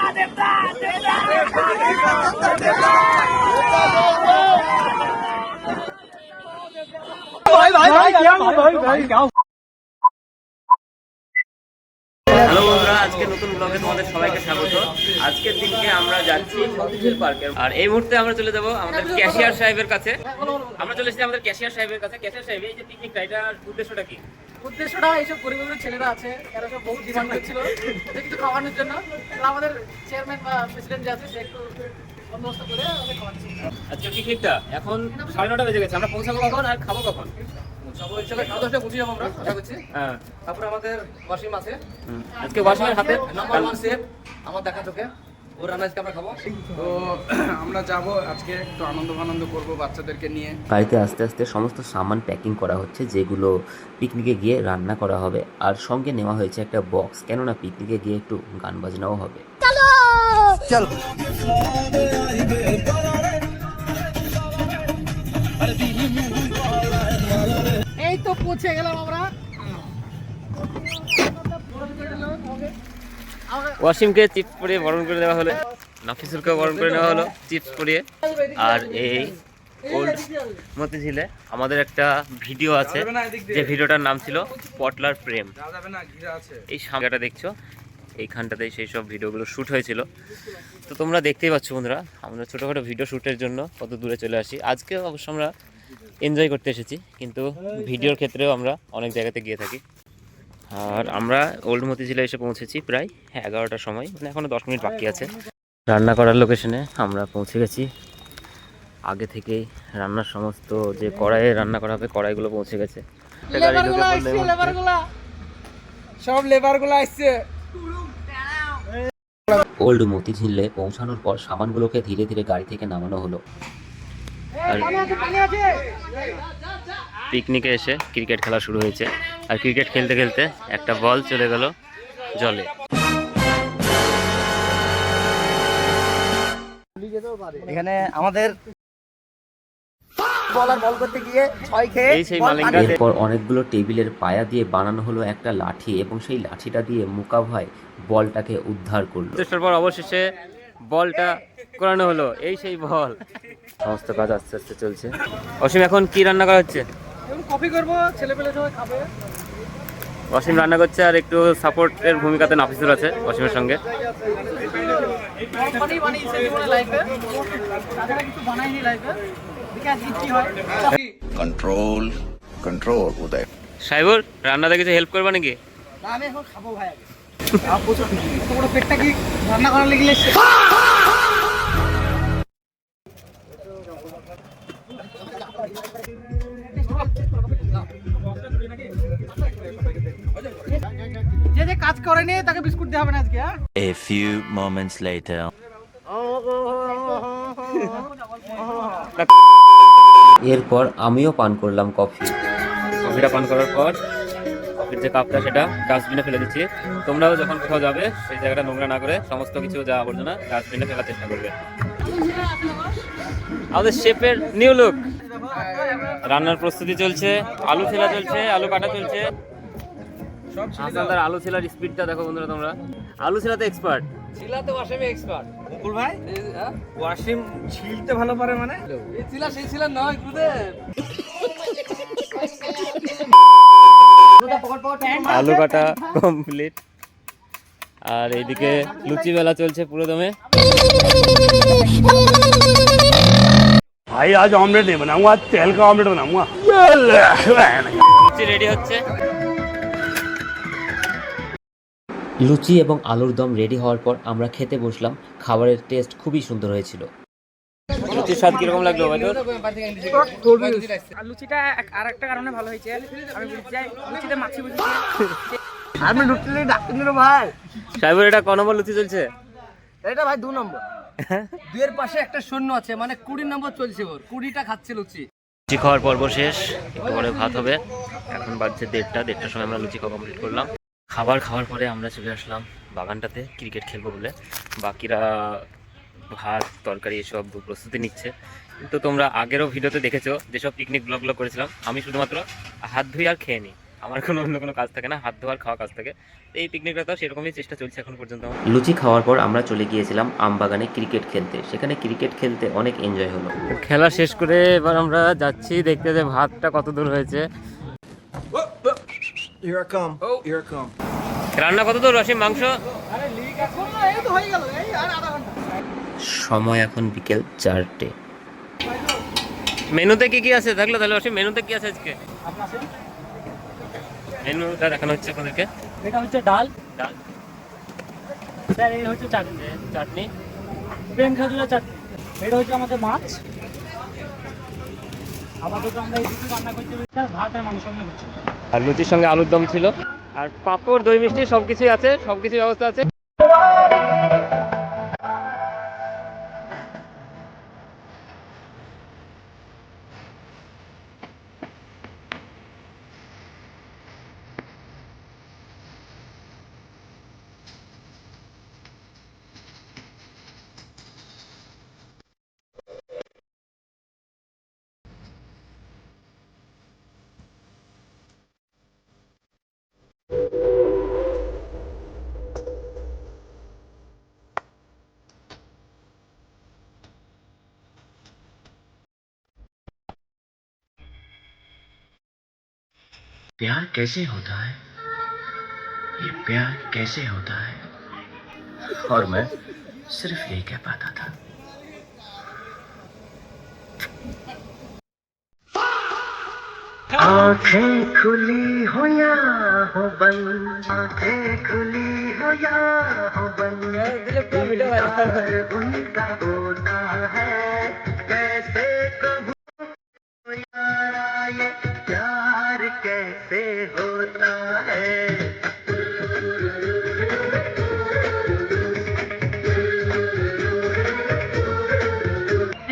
Hello বন্ধুরা, আজকে নতুন ব্লগে তোমাদের সবাইকে স্বাগত। আজকের দিনকে আমরা যাচ্ছি মতিঝিল পার্কে, আর এই মুহূর্তে আমরা চলে যাব আমাদের ক্যাশিয়ার সাহেবের কাছে। আমরা চলে এসেছি আমাদের ক্যাশিয়ার সাহেবের কাছে। ক্যাশিয়ার সাহেব, এই যে পিকনিকটা, এটার উদ্দেশ্যটা কি? উদ্দেশ্যটা এইসব গরিবের ছেলেরা আছে, এরা সব বহু ডিমান্ড করছিল যে কিছু খাওয়ানোর জন্য। আমাদের চেয়ারম্যান বা প্রেসিডেন্ট যে আছে সে একটু বন্দোবস্ত করে আমাদের খাওয়াচ্ছে। আজকে পিকনিকটা এখন 9:30 বেজে গেছে। আমরা পৌঁছাবো কখন আর খাবো কখন? সবাই ইনশাআল্লাহ 10:30 পৌঁছে যাবো আমরা, আশা করছি। হ্যাঁ, তারপরে আমাদের ওয়াসিম আছে, আজকে ওয়াসিমের হাতে নাম্বার 1 সেফ আমার দেখা চোখে, ওর রান্না আজকে আমরা খাবো। তো আমরা যাব আজকে একটু আনন্দ করব বাচ্চাদেরকে নিয়ে। গাড়িতে আস্তে আস্তে সমস্ত সামান প্যাকিং করা হচ্ছে, যেগুলো পিকনিকে গিয়ে রান্না করা হবে। আর সঙ্গে নেওয়া হয়েছে একটা বক্স, কেননা পিকনিকে গিয়ে একটু গান বাজনাও হবে। চল এই তো পৌঁছে গেলাম আমরা। ওয়াসিমকে চিপস পরিয়ে বরণ করে দেওয়া হলো, নাফিসুলকে বরণ করে নেওয়া হলো চিপস পরিয়ে। আর এই ওল্ড মতিঝিলে আমাদের একটা ভিডিও আছে, যে ভিডিওটার নাম ছিল পটলার প্রেম। এই সামনেটা দেখছো, এইখানটাতে সেই সব ভিডিওগুলো শ্যুট হয়েছিল। তো তোমরা দেখতেই পাচ্ছ বন্ধুরা, আমরা ছোটোখাটো ভিডিও শ্যুটের জন্য কত দূরে চলে আসি। আজকে অবশ্য আমরা এনজয় করতে এসেছি, কিন্তু ভিডিওর ক্ষেত্রেও আমরা অনেক জায়গাতে গিয়ে থাকি। আর আমরা ওল্ড মতিঝিলে এসে পৌঁছেছি প্রায় 11টার সময়, মানে এখনও 10 মিনিট বাকি আছে। রান্না করার লোকেশনে আমরা পৌঁছে গেছি। আগে থেকেই রান্নার সমস্ত যে কড়াইয়ে রান্না করা হবে, কড়াইগুলো পৌঁছে গেছে। সব লেবারগুলো আসছে। ওল্ড মতিঝিলে পৌঁছানোর পর সামানগুলোকে ধীরে ধীরে গাড়ি থেকে নামানো হলো। আর পিকনিকে এসে ক্রিকেট খেলা শুরু হয়েছে, আর ক্রিকেট খেলতে খেলতে একটা বল চলে গেল জলে। এখানে আমাদের বলার বল করতে গিয়ে 6 খেয়ে এরপর অনেকগুলো টেবিলের পায়া দিয়ে বানানো হলো একটা লাঠি, এবং সেই লাঠিটা দিয়ে মুকাভাই বলটাকে উদ্ধার করলো। চেষ্টার পর অবশেষে বলটা করানো হলো। এই সেই বল। সমস্ত কাজ আস্তে আস্তে চলছে। অসীম, এখন কি রান্না করা হচ্ছে? এখন কফি করব, ছেলেপেলে সবাই খাবে। অসীম রান্না করছে, আর একটু সাপোর্টের ভূমিকাতে নাফিসুল আছে অসীমের সঙ্গে। নরমালি বানিয়েছে জীবনে লাইফে, তাছাড়া কিছু বানাইনি লাইফে। দেখে আজকে কি হয়। কন্ট্রোল উদয়। সাইবুর, রান্নাতে কিছু হেল্প করবে নাকি? না, আমি এখন খাবো ভাই। আগে প্রচুর তোমার পেটটা কি রান্না করার লেগে এসেছে? যে যে কাজ করেনি তাকে বিস্কুট দেওয়া হবে না আজকে। A few moments later. এরপর আমিও পান করলাম কফি। কফিটা পান করার পর কফির যে কাপটা, সেটা ডাস্টবিনে ফেলে দিচ্ছি। তোমরাও যখন কোথাও যাবে সেই জায়গাটা নোংরা না করে সমস্ত কিছু যা আবর্জনা ডাস্টবিনে ফেলার চেষ্টা করবে। আমাদের শেফের নিউ লুক। রান্নার প্রস্তুতি চলছে, আলু ছেলা চলছে, আলু কাটা চলছে। হাসানদার আলু ছেলার স্পিডটা দেখো বন্ধুরা তোমরা। আলু ছেলাতে এক্সপার্ট। ছিলাতে ওয়াসিমে এক্সপার্ট। বকুল ভাই, ওয়াসিম ছিলতে ভালো পারে মানে? এই ছিলা সেই ছিলা নয় গুরুদেব। আলু কাটা কমপ্লিট, আর এইদিকে লুচি বেলা চলছে পুরো দমে। भाई आज ऑमलेट नहीं बनाऊंगा, आज तेल का ऑमलेट बनाऊंगा। লুচি রেডি হচ্ছে। লুচি এবং আলুর দম রেডি হওয়ার পর আমরা খেতে বসলাম। খাবারের টেস্ট খুবই সুন্দর হয়েছিল। লুচির স্বাদ কিরকম লাগলো ভাই? লুচিটা আর একটা কারণে ভালো হয়েছে, আমি বুঝতে চাই লুচিতে মাছি বুঝছি। আমি ঢুকতে ডাক্তার নিল ভাই। সাইবুর, এটা ক নম্বর লুচি চলছে? এটা ভাই 2 নম্বর। 2 এর পাশে একটা শূন্য আছে, মানে 20 নম্বর চলছে। ওর 20টা খাচ্ছে লুচি। লুচি খাওয়ার পর্ব শেষ, একটু পরে ভাত হবে। এখন বাজছে 1:30টার সময় আমরা লুচি খাওয়া কমপ্লিট করলাম। খাবার খাওয়ার পরে আমরা চলে আসলাম বাগানটাতে ক্রিকেট খেলবো বলে। বাকিরা ভাত তরকারি এসব প্রস্তুতি নিচ্ছে। তো তোমরা আগেরও ভিডিওতে দেখেছো যেসব পিকনিক ব্লগগুলো করেছিলাম, আমি শুধুমাত্র হাত ধুই আর খেয়ে নিই। আমার কোনো অন্য কোনো কাজ থাকে না, হাত ধোয়ার খাওয়া কাজ থাকে। তো এই পিকনিকটা তো সেরকমই চেষ্টা চলছে এখন পর্যন্ত আমার। লুচি খাওয়ার পর আমরা চলে গিয়েছিলাম আমবাগানে ক্রিকেট খেলতে। সেখানে ক্রিকেট খেলতে অনেক এনজয় হলো। খেলা শেষ করে এবার আমরা যাচ্ছি দেখতে যে ভাতটা কত দূর হয়েছে। রান্না কত দূর অসীম? মাংস এই তো হয়ে গেল, এই আর আধা ঘন্টা। সময় এখন বিকেল 4টে। মেনুতে কি কি আছে থাকলে তাহলে অসীম, মেনুতে কি আছে আজকে? মেনুটা দেখানো হচ্ছে আপনাদেরকে। এটা হচ্ছে ডাল, ডাল, স্যার এই হচ্ছে চাটনি, চাটনি, প্লেন খাজুরের চাটনি। এটা হচ্ছে আমাদের মাছ। আপাতত আমরা এই দুটো রান্না করতে পারি, স্যার ভাত আর মাংস রান্না করছি। আর লুচির সঙ্গে আলুর দম ছিল, আর পাঁপড়, দই মিষ্টি সবকিছুই আছে, সবকিছুর ব্যবস্থা আছে। प्यार कैसे होता है, ये प्यार कैसे होता है, और मैं सिर्फ यही कह पाता था। आंखें खुली हो या हो बंद, आंखें खुली हो या हो बंद, प्यार उनका होता है कैसे कहूँ यारा, ये प्यार कैसे होता है।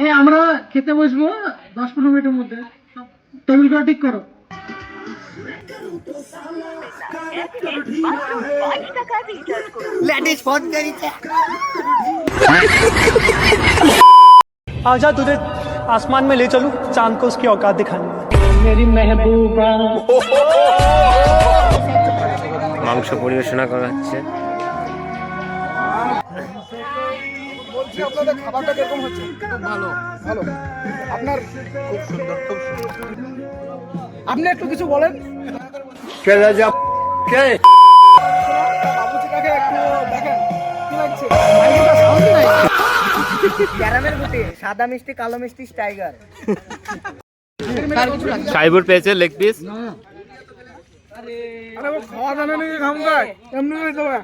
এই আমরা খেতে বসবো 10-15 মিনিটের মধ্যে, টেবিলটা ঠিক করো। आजा तुझे आसमान में ले चलूं, चांद को उसकी औकात दिखानी है। मेरी महबूबा। মাংস পরিবেশনা করা হচ্ছে। বলছি আপনাদের খাবারটা কিরকম হচ্ছে? খুব ভালো, ভালো। আপনার খুব সুন্দর, খুব সুন্দর। আপনি একটু কিছু বলেন। বাবুচিটাকে একটু দেখেন, কি লাগছে? ক্যারামেল গুটি, সাদা মিষ্টি, কালো মিষ্টি, টাইগার। সাইবুর পেয়েছে লেগ পিস। আরে ও খাওয়া জানে নাকি খামগায়? এমনি হয়ে যাবে।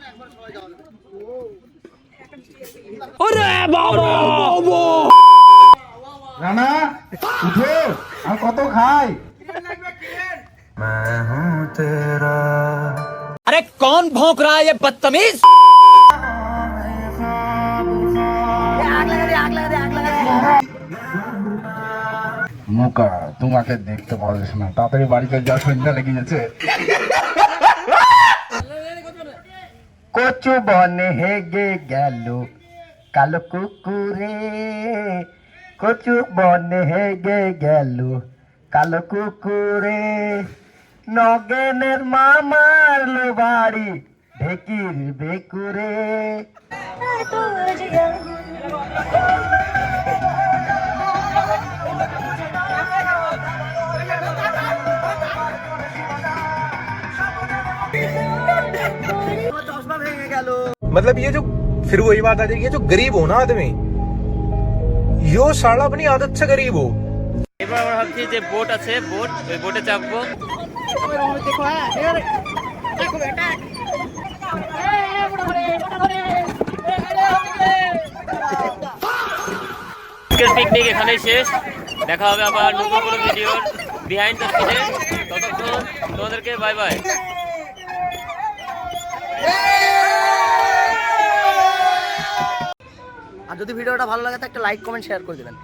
রানা উঠে আর কত খাই? मैं हूँ तेरा। अरे कौन भौंक रहा है ये बदतमीज? মুকা তোমাকে দেখতে পারিস না, তাড়াতাড়ি বাড়িতে যা, সন্ধ্যা লেগে যাচ্ছে। কচু বনে হেগে গেল কালো কুকুরে, কচু বনে হেগে গেল কালো কুকুরে, নগেনের মামার লো বাড়ি ঢেকির বেকুরে। मतलब ये जो फिर वही बात आ जाएगी, ये जो गरीब हो ना आदमी, यो साला अपनी आदत से गरीब हो। এবার আমরা ভাবছি যে বোট আছে, বোট, ওই বোটে চাপবো। দেখো হ্যাঁ, দেখো বেটা। আজকের পিকনিক এখানেই শেষ। দেখা হবে আবার নতুন কোনো ভিডিওর বিহাইন্ড দ্য সিনে। ততক্ষণ তোমাদেরকে বাই বাই। আর যদি ভিডিওটা ভালো লাগে তো একটা লাইক, কমেন্ট, শেয়ার করে দেবেন।